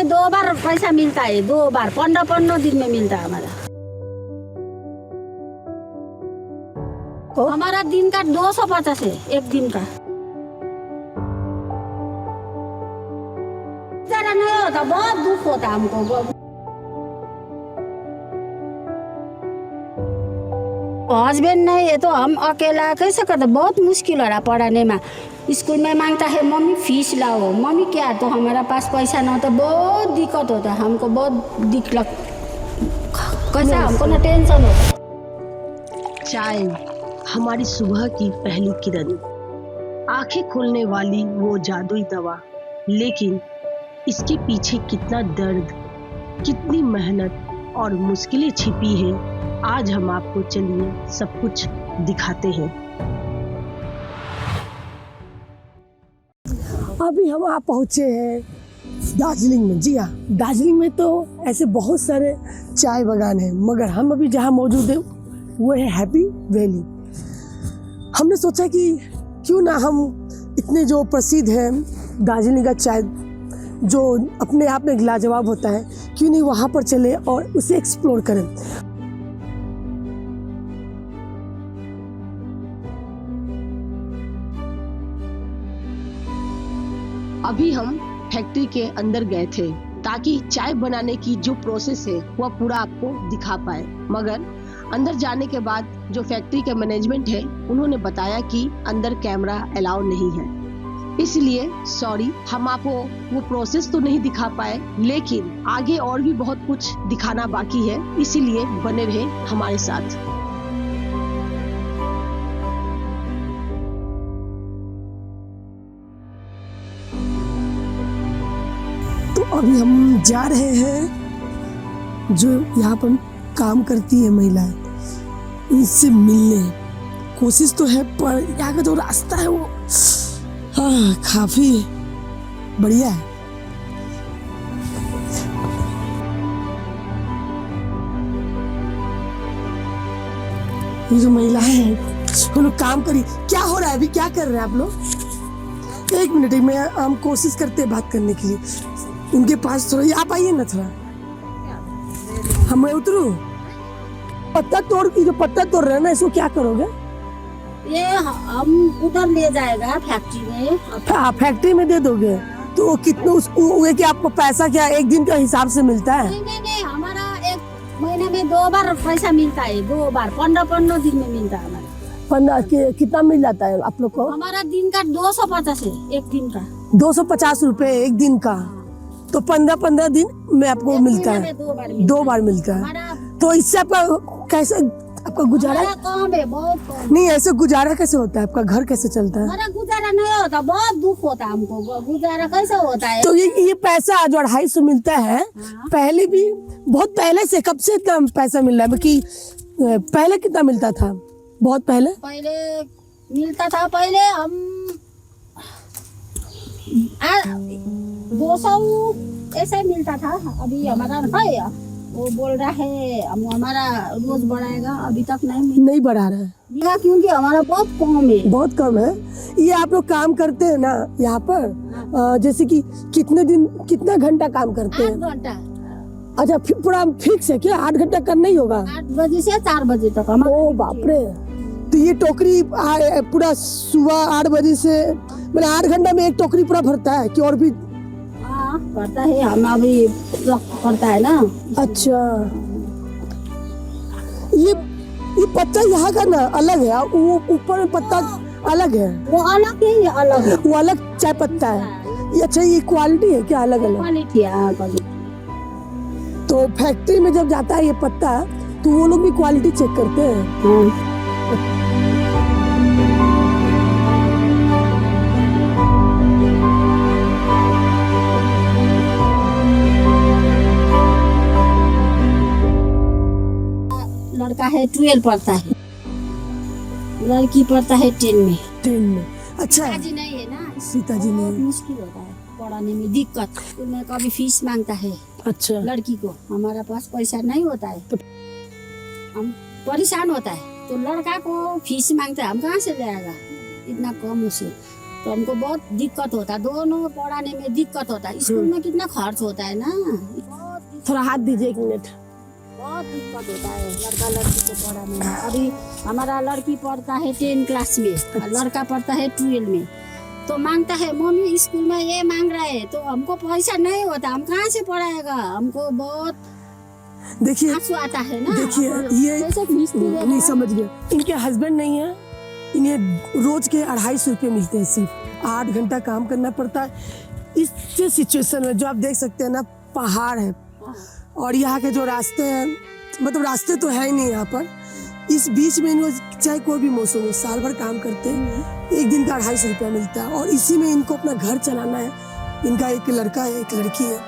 में 2 बार पैसा मिलता है, 2 बार 15-15 दिन में मिलता है हमारा। हमारा दिन का 250 है, एक दिन का। जरा नहीं होता, बहुत दुख होता हमको। हस्बैंड नहीं है तो हम अकेला कैसे करते, बहुत मुश्किल हो रहा पढ़ाने में। स्कूल में मांगता है मम्मी फीस लाओ, मम्मी क्या, तो हमारा पास पैसा ना, तो बहुत दिक्कत होता है हमको, बहुत दिक्कत कैसा हमको ना टेंशन होता। चाय हमारी सुबह की पहली किरण, आंखें खोलने वाली वो जादुई दवा, लेकिन इसके पीछे कितना दर्द, कितनी मेहनत और मुश्किलें छिपी है, आज हम आपको चलिए सब कुछ दिखाते हैं। अभी हम आप पहुँचे हैं दार्जिलिंग में। जी हाँ, दार्जिलिंग में तो ऐसे बहुत सारे चाय बागान हैं, मगर हम अभी जहाँ मौजूद हैं वो है हैप्पी वैली। हमने सोचा कि क्यों ना हम इतने जो प्रसिद्ध हैं दार्जिलिंग का चाय, जो अपने आप में लाजवाब होता है, क्यों नहीं वहाँ पर चले और उसे एक्सप्लोर करें। अभी हम फैक्ट्री के अंदर गए थे ताकि चाय बनाने की जो प्रोसेस है वह पूरा आपको दिखा पाए, मगर अंदर जाने के बाद जो फैक्ट्री के मैनेजमेंट है उन्होंने बताया कि अंदर कैमरा अलाउ नहीं है, इसलिए सॉरी, हम आपको वो प्रोसेस तो नहीं दिखा पाए, लेकिन आगे और भी बहुत कुछ दिखाना बाकी है, इसीलिए बने रहे हमारे साथ। तो अभी हम जा रहे हैं जो यहाँ पर काम करती है महिलाएं, उनसे मिलने। कोशिश तो है पर यहाँ का जो रास्ता है वो काफी बढ़िया है। ये जो महिलाएं हैं वो लोग काम करी, क्या हो रहा है अभी, क्या कर रहे हैं आप लोग? एक मिनट में हम कोशिश करते हैं बात करने के लिए उनके पास। थोड़ा आप आइए ना, थोड़ा हम उतरू। पत्ता तोड़, जो पत्ता तोड़ रहे हैं ना, इसको क्या करोगे? ये हम उधर ले जाएगा फैक्ट्री में। आप फैक्ट्री में दे दोगे तो कितना उसको कि आपको पैसा क्या एक दिन का हिसाब से मिलता है? नहीं, हमारा एक महीने में 2 बार पैसा मिलता है, 2 बार 15-15 दिन में मिलता है हमारा। 15 कितना मिल जाता है आप लोग को? हमारा दिन का 250 है, एक दिन का 250 रुपए एक दिन का, तो 15-15 दिन में आपको मिलता है, 2 बार मिलता है। तो इससे आपका कैसे, आपका गुजारा कम है, बहुत कम। नहीं, ऐसे गुजारा कैसे होता है, आपका घर कैसे चलता है? हमारा गुजारा नहीं होता, बहुत दुख होता है हमको, गुजारा कैसे होता है? तो ये पैसा जो 250 मिलता है, पहले भी बहुत पहले से, कब से इतना पैसा मिल रहा है कि पहले कितना मिलता था? बहुत पहले मिलता था, पहले हम 200 ऐसा मिलता था। अभी हमारा है, वो बोल रहा है हमारा रोज बढ़ाएगा, अभी तक नहीं बढ़ा रहा है, क्योंकि हमारा बहुत कम है, बहुत कम है। ये आप लोग काम करते हैं ना यहाँ पर, जैसे कि कितना घंटा काम करते हैं? 8 घंटा। अच्छा, पूरा फिक्स है क्या? 8 घंटा करना ही होगा? 8 बजे से 4 बजे तक। ओ बाप रे! तो ये टोकरी पूरा सुबह 8 बजे से, मतलब 8 घंटा में एक टोकरी पूरा भरता है कि और भी करता है? हम अभी करता है ना। अच्छा, ये पत्ता यहाँ का ना अलग है, वो ऊपर में पत्ता अलग है, वो अलग है, ये अलग है, वो अलग चाय पत्ता है। ये अच्छा, ये क्वालिटी है क्या? अलग अलग क्वालिटी है। तो फैक्ट्री में जब जाता है ये पत्ता, तो वो लोग भी क्वालिटी चेक करते हैं। लड़का है 12 पढ़ता है, लड़की पढ़ता है 10 में। 10 में। अच्छा, पिताजी नहीं है ना, सीताजी बहुत नहीं। मुश्किल होता है पढ़ाने में, दिक्कत। तो मैं कभी फीस मांगता है अच्छा, लड़की को, हमारा पास पैसा नहीं होता है तो हम परेशान होता है, तो लड़का को फीस मांगता है, हम कहाँ से ले आएगा इतना कम उसे। तो हमको बहुत दिक्कत होता है, दोनों पढ़ाने में दिक्कत होता है। स्कूल में कितना खर्च होता है ना, थोड़ा हाथ दीजिए 1 मिनट। बहुत दिक्कत होता है लड़का लड़की को पढ़ाने में। अभी हमारा लड़की पढ़ता है 10 क्लास में और लड़का पढ़ता है 12 में। तो मांगता है मम्मी स्कूल में ये मांग रहा है, तो हमको पैसा नहीं होता, हम कहाँ से पढ़ाएगा। हमको बहुत देखिए आंसू आता है ना। देखिए ये नहीं समझ गया, इनके हस्बैंड नहीं है, इन्हें रोज के 250 रुपये मिलते हैं, सिर्फ 8 घंटा काम करना पड़ता है। इस सिचुएशन में जो आप देख सकते हैं ना, पहाड़ है और यहाँ के जो रास्ते हैं, मतलब रास्ते तो है ही नहीं यहाँ पर। इस बीच में इनको चाहे कोई भी मौसम हो, साल भर काम करते हैं, 1 दिन का 250 रुपया मिलता है और इसी में इनको अपना घर चलाना है। इनका एक लड़का है, एक लड़की है,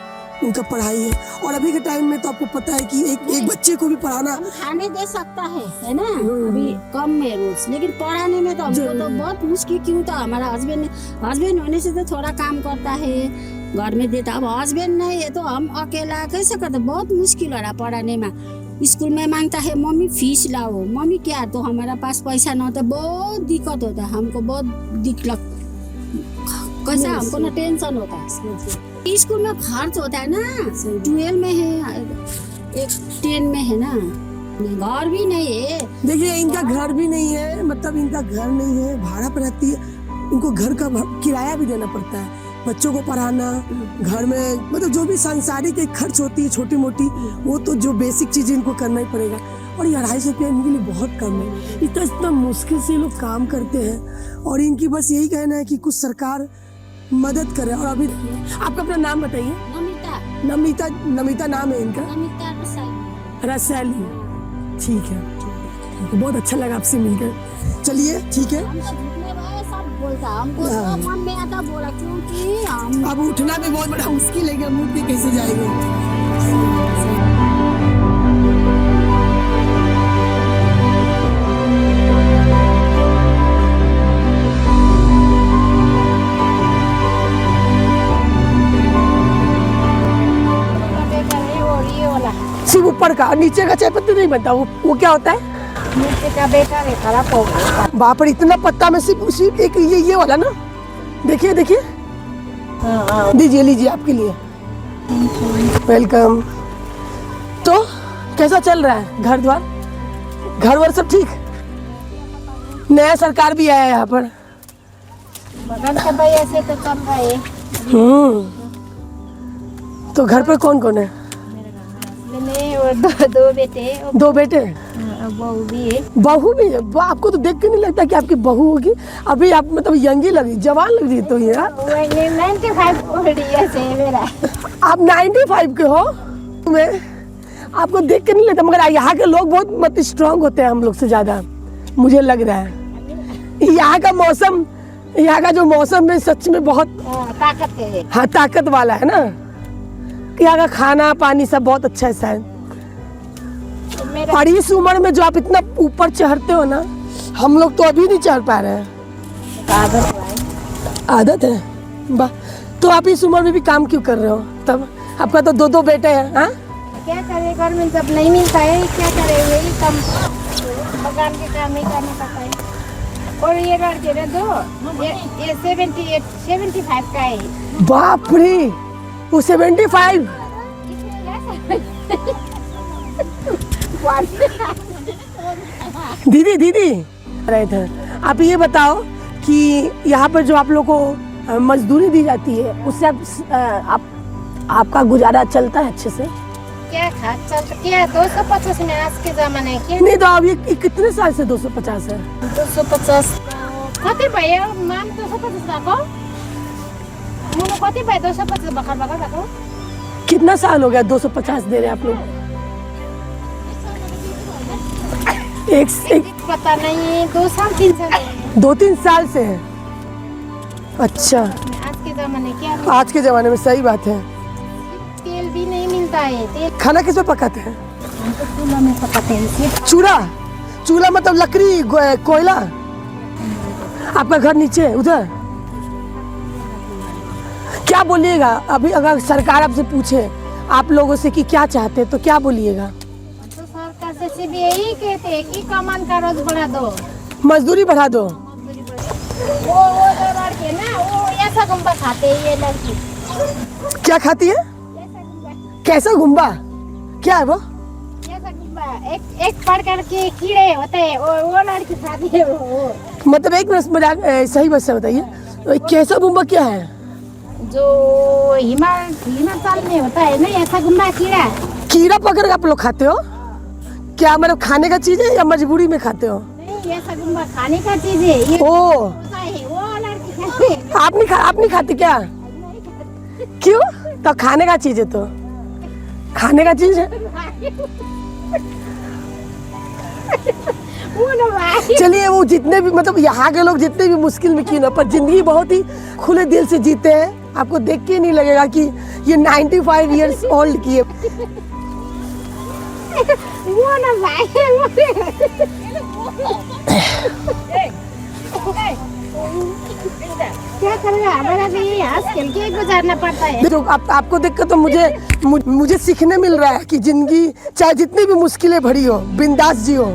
उनका पढ़ाई है। और अभी के टाइम में तो आपको पता है कि एक बच्चे को भी पढ़ाना, हम खाने दे सकता है ना, अभी कम में रोज, लेकिन पढ़ाने में तो हमको तो बहुत मुश्किल। क्यों? तो हमारा हस्बैंड होने से तो थोड़ा काम करता है, घर में देता। अब हस्बैंड नहीं है तो हम अकेला कैसे करते, बहुत मुश्किल हो रहा पढ़ाने में। स्कूल में मांगता है मम्मी फीस लाओ, मम्मी क्या, तो हमारा पास पैसा ना होता, बहुत दिक्कत होता है हमको, बहुत दिक्कत कैसा, हमको ना टेंशन होता है। स्कूल में खर्च होता है ना, 12 में है, एक 10 में है ना, घर भी नहीं है। देखिए इनका घर भी नहीं है, मतलब इनका घर नहीं है, भाड़ा पर रहती है, इनको घर का किराया भी देना पड़ता है, बच्चों को पढ़ाना, घर में मतलब जो भी सांसारिक एक खर्च होती है छोटी मोटी, वो तो जो बेसिक चीज़ें इनको करना ही पड़ेगा। और ये 250 रुपया इनके लिए बहुत कम है। इतना मुश्किल से लोग काम करते हैं और इनकी बस यही कहना है कि कुछ सरकार मदद करे। और अभी आपका अपना नाम बताइए। नमिता नाम है इनका, रसैली। ठीक है, बहुत अच्छा लगा आपसे मिलकर। चलिए ठीक है, हमको सब मन में आता बोला, क्योंकि हम अब उठना भी बहुत बड़ा मुश्किल है, हम उठ के कैसे जाएंगे। सिर्फ ऊपर का, नीचे का चाय पत्ती नहीं बनता, वो क्या होता है? नीचे का बेटा है, खराब हो गया। बाप रे, इतना पत्ता में सिर्फ एक ये वाला ना, देखिए देखिए। दीजिए, लीजिए आपके लिए, वेलकम। तो कैसा चल रहा है घर द्वार सब ठीक? नया सरकार भी आया है यहाँ पर, बगल के भैया से तो चल रहा है। तो घर पर कौन कौन है? मैंने और दो बेटे। 2 बेटे, बहू भी है। बहू भी है? आपको तो देख के नहीं लगता कि आपकी बहू होगी। अभी आप मतलब यंगी लगी, जवान लग रही है। तो ये 95 इयर्स है मेरा। आप 95 के हो? मैं आपको देख के नहीं लगता, मगर यहाँ के लोग बहुत मतलब स्ट्रांग होते हैं हम लोग से ज्यादा, मुझे लग रहा है। यहाँ का जो मौसम है सच में बहुत ताकत है। हाँ, ताकत वाला है ना। यहाँ का खाना पानी सब बहुत अच्छा है शायद। और इस उम्र में जो आप इतना ऊपर चढ़ते हो ना, हम लोग तो अभी नहीं चढ़ पा रहे हैं। आदत है। वाह, तो आप इस उम्र में भी काम क्यों कर रहे हो? तब आपका तो 2 बेटे हैं। हाँ, क्या करे, घर में जब नहीं मिलता है, क्या करे, वही कम बगान के काम ही करना पड़ता है। और ये लड़के ने 2, ये 75 का है। बाप रे, वो 75। दीदी रहे थे, आप ये बताओ कि यहाँ पर जो आप लोग को मजदूरी दी जाती है, उससे आपका गुजारा चलता है अच्छे से? क्या चलता, क्या 250 में आज के जमाने के? नहीं तो अब ये कितने साल से 250 है? 250 कति भयो माम 250 भएको मुनो कति भयो 250 भर्खर भएको? कितना साल हो गया 250 दे रहे हैं आप लोग? एक पता नहीं, 2 साल 3 साल 2-3 साल से है। अच्छा, आज के जमाने क्या, आज के जमाने में सही बात है। तेल भी नहीं मिलता है। तेल खाना किस में पकाते हैं? हम तो चूल्हा में पकाते हैं। चूल्हा मतलब लकड़ी, कोयला। आपका घर नीचे उधर? क्या बोलिएगा अभी अगर सरकार आपसे पूछे आप लोगों से कि क्या चाहते हैं, तो क्या बोलिएगा? तो सरकार से भी यही कहते हैं कि कमान का रोज बढ़ा दो, मजदूरी बढ़ा दो। वो जो लड़के ना वो ऐसा गुम्बा खाते हैं ये लड़की। क्या खाती है? ऐसा गुम्बा, कैसा गुम्बा? क्या है वो? ऐसा गुम्बा एक प्रकार के कीड़े होते हैं, वो लड़की खाती है वो। मतलब एक मिनट मजाक सही बात से बताइए, कैसा गुम्बा क्या है? जो हिमाचल में होता है ना ऐसा गुम्बा कीड़ा। कीड़ा पकड़ के आप लोग खाते हो? क्या मतलब खाने का चीज है या मजबूरी में खाते हो? नहीं, ऐसा गुम्बा खाने का चीज है ये। ओ, होता है, वो लड़की खाती है। आप नहीं खाती क्या? क्यों? तो खाने का चीज है, तो खाने का चीज है। वो ना भाई। चलिए, वो जितने भी मतलब यहाँ के लोग जितने भी मुश्किल में क्यों ना, पर जिंदगी बहुत ही खुले दिल से जीते हैं। आपको देख के नहीं लगेगा कि ये 95 इयर्स ओल्ड की है। वो ना भाई। क्या करेगा, हमारा भी हंस खेल के गुजारना पड़ता है। देखो, आपको देख कर तो मुझे सीखने मिल रहा है कि जिंदगी चाहे जितनी भी मुश्किलें भरी हो, बिंदास जियो।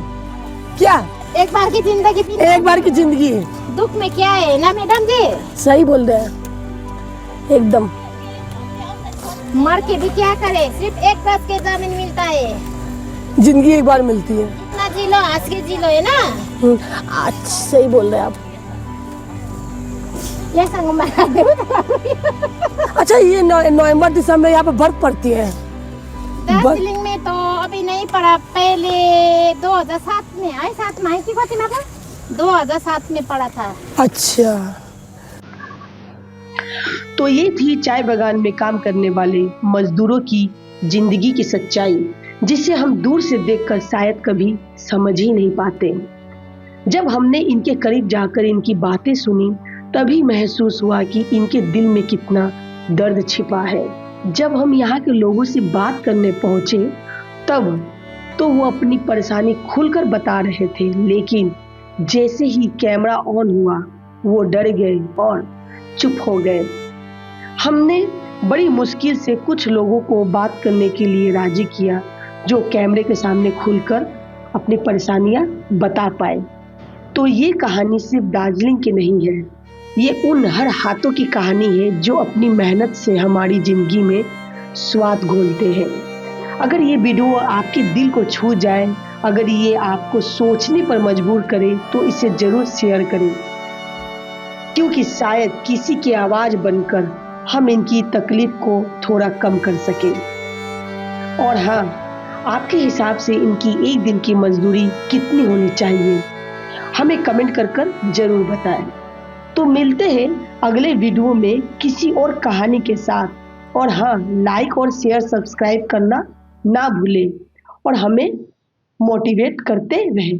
क्या? एक बार की जिंदगी थी। एक बार की जिंदगी। दुख में क्या है ना मैडम जी। सही बोल रहे हैं एकदम। मर के भी क्या करे, सिर्फ एक गज के जमीन मिलता है। जिंदगी एक बार मिलती है। इतना जी लो, हंस के जी लो, है ना। आज सही बोल रहे हैं आप। ये संग अच्छा, ये नवंबर दिसंबर यहाँ पे बर्फ पड़ती है? दार्जिलिंग में तो अभी नहीं पड़ा, पहले 2007 में आई। 7 माहिती को थी ना, 2007 में पड़ा था। अच्छा, तो ये थी चाय बागान में काम करने वाले मजदूरों की जिंदगी की सच्चाई, जिसे हम दूर से देखकर शायद कभी समझ ही नहीं पाते। जब हमने इनके करीब जाकर इनकी बातें सुनी, तभी महसूस हुआ कि इनके दिल में कितना दर्द छिपा है। जब हम यहाँ के लोगों से बात करने पहुंचे, तब तो वो अपनी परेशानी खुलकर बता रहे थे, लेकिन जैसे ही कैमरा ऑन हुआ, वो डर गए और चुप हो गए। हमने बड़ी मुश्किल से कुछ लोगों को बात करने के लिए राजी किया, जो कैमरे के सामने खुलकर अपनी परेशानियां बता पाए। तो ये कहानी सिर्फ दार्जिलिंग की नहीं है, ये उन हर हाथों की कहानी है जो अपनी मेहनत से हमारी जिंदगी में स्वाद घोलते हैं। अगर ये वीडियो आपके दिल को छू जाए, अगर ये आपको सोचने पर मजबूर करे, तो इसे जरूर शेयर करें, क्योंकि शायद किसी की आवाज बनकर हम इनकी तकलीफ को थोड़ा कम कर सके। और हाँ, आपके हिसाब से इनकी एक दिन की मजदूरी कितनी होनी चाहिए, हमें कमेंट कर जरूर बताएं। तो मिलते हैं अगले वीडियो में किसी और कहानी के साथ। और हाँ, लाइक और शेयर सब्सक्राइब करना ना भूलें और हमें मोटिवेट करते रहें।